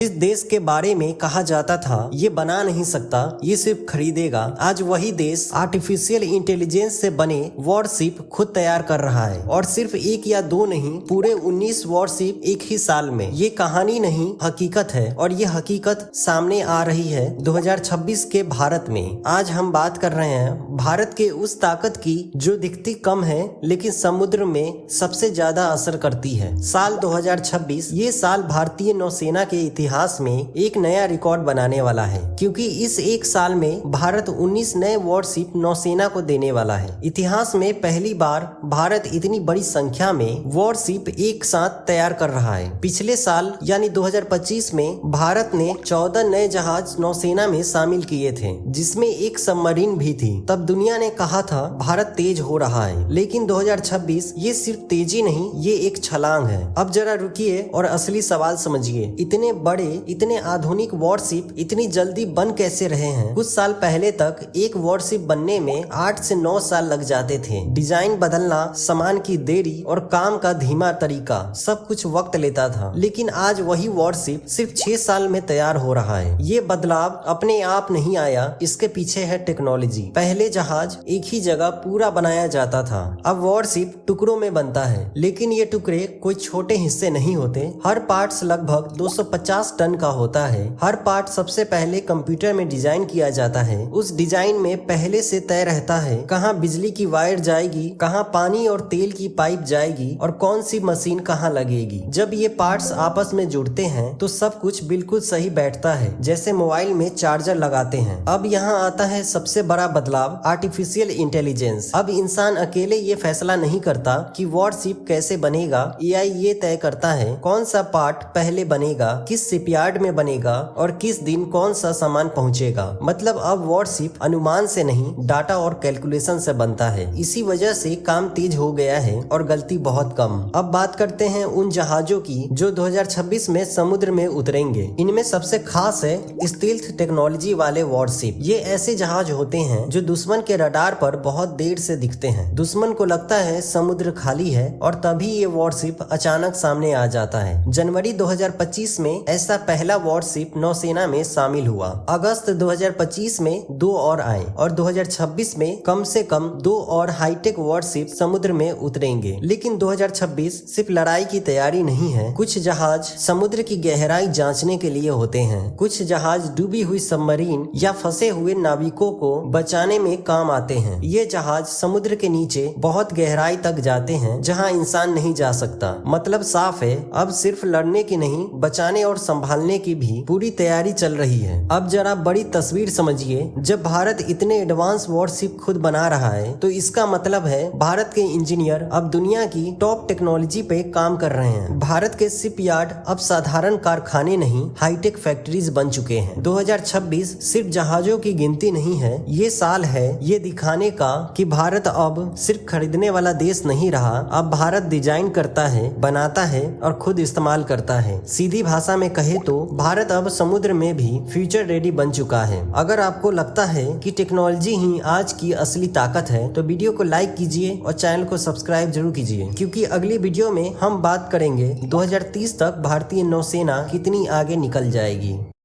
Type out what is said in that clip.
इस देश के बारे में कहा जाता था ये बना नहीं सकता, ये सिर्फ खरीदेगा। आज वही देश आर्टिफिशियल इंटेलिजेंस से बने वॉरशिप खुद तैयार कर रहा है, और सिर्फ एक या दो नहीं, पूरे 19 वॉरशिप एक ही साल में। ये कहानी नहीं, हकीकत है, और ये हकीकत सामने आ रही है 2026 के भारत में। आज हम बात कर रहे हैं भारत के उस ताकत की जो दिखती कम है लेकिन समुद्र में सबसे ज्यादा असर करती है। साल 2026 ये साल भारतीय नौसेना के इतिहास में एक नया रिकॉर्ड बनाने वाला है, क्योंकि इस एक साल में भारत 19 नए वॉरशिप नौसेना को देने वाला है। इतिहास में पहली बार भारत इतनी बड़ी संख्या में वॉरशिप एक साथ तैयार कर रहा है। पिछले साल यानी 2025 में भारत ने 14 नए जहाज नौसेना में शामिल किए थे, जिसमें एक सबमरीन भी थी। तब दुनिया ने कहा था भारत तेज हो रहा है, लेकिन 2026 ये सिर्फ तेजी नहीं, ये एक छलांग है। अब जरा रुकिए और असली सवाल समझिए, इतने बड़े, इतने आधुनिक वॉरशिप इतनी जल्दी बन कैसे रहे हैं? कुछ साल पहले तक एक वॉरशिप बनने में 8 से 9 साल लग जाते थे। डिजाइन बदलना, सामान की देरी और काम का धीमा तरीका, सब कुछ वक्त लेता था। लेकिन आज वही वॉरशिप सिर्फ 6 साल में तैयार हो रहा है। ये बदलाव अपने आप नहीं आया, इसके पीछे है टेक्नोलॉजी। पहले जहाज एक ही जगह पूरा बनाया जाता था, अब वॉरशिप टुकड़ों में बनता है। लेकिन ये टुकड़े कोई छोटे हिस्से नहीं होते। हर पार्ट्स लगभग 250 टन का होता है। हर पार्ट सबसे पहले कंप्यूटर में डिजाइन किया जाता है। उस डिजाइन में पहले से तय रहता है कहाँ बिजली की वायर जाएगी, कहाँ पानी और तेल की पाइप जाएगी, और कौन सी मशीन कहाँ लगेगी। जब ये पार्ट्स आपस में जुड़ते हैं तो सब कुछ बिल्कुल सही बैठता है, जैसे मोबाइल में चार्जर लगाते हैं। अब यहाँ आता है सबसे बड़ा बदलाव, आर्टिफिशियल इंटेलिजेंस। अब इंसान अकेले ये फैसला नहीं करता कि वॉरशिप कैसे बनेगा। एआई ये तय करता है कौन सा पार्ट पहले बनेगा, किस शिपयार्ड में बनेगा और किस दिन कौन सा सामान पहुंचेगा। मतलब अब वॉरशिप अनुमान से नहीं, डाटा और कैलकुलेशन से बनता है। इसी वजह से काम तेज हो गया है और गलती बहुत कम। अब बात करते हैं उन जहाजों की जो 2026 में समुद्र में उतरेंगे। इनमें सबसे खास है स्टील्थ टेक्नोलॉजी वाले वॉरशिप। ये ऐसे जहाज होते हैं जो दुश्मन के रडार पर बहुत देर से दिखते हैं। दुश्मन को लगता है समुद्र खाली है, और तभी ये वॉरशिप अचानक सामने आ जाता है। जनवरी 2025 में ऐसा पहला वॉरशिप नौसेना में शामिल हुआ। अगस्त 2025 में 2 और आए, और 2026 में कम से कम 2 और हाईटेक वॉरशिप समुद्र में उतरेंगे। लेकिन 2026 सिर्फ लड़ाई की तैयारी नहीं है। कुछ जहाज समुद्र की गहराई जांचने के लिए होते हैं। कुछ जहाज डूबी हुई सबमरीन या फंसे हुए नाविकों को बचाने में काम आते हैं। ये जहाज समुद्र के नीचे बहुत गहराई तक जाते हैं, जहां इंसान नहीं जा सकता। मतलब साफ है, अब सिर्फ लड़ने की नहीं, बचाने और संभालने की भी पूरी तैयारी चल रही है। अब जरा बड़ी तस्वीर समझिए, जब भारत इतने एडवांस वॉरशिप खुद बना रहा है तो इसका मतलब है भारत के इंजीनियर अब दुनिया की टॉप टेक्नोलॉजी पे काम कर रहे हैं। भारत के शिपयार्ड अब साधारण कारखाने नहीं, हाईटेक फैक्ट्रीज बन चुके हैं। 2026 सिर्फ जहाजों की गिनती नहीं है, ये साल है ये दिखाने का कि भारत अब सिर्फ खरीदने वाला देश नहीं रहा। अब भारत डिजाइन करता है, बनाता है और खुद इस्तेमाल करता है। सीधी भाषा में कहे तो भारत अब समुद्र में भी फ्यूचर रेडी बन चुका है। अगर आपको लगता है कि टेक्नोलॉजी ही आज की असली ताकत है तो वीडियो को लाइक कीजिए और चैनल को सब्सक्राइब जरूर कीजिए, क्योंकि अगली वीडियो में हम बात करेंगे 2030 तक भारतीय नौसेना कितनी आगे निकल जाएगी।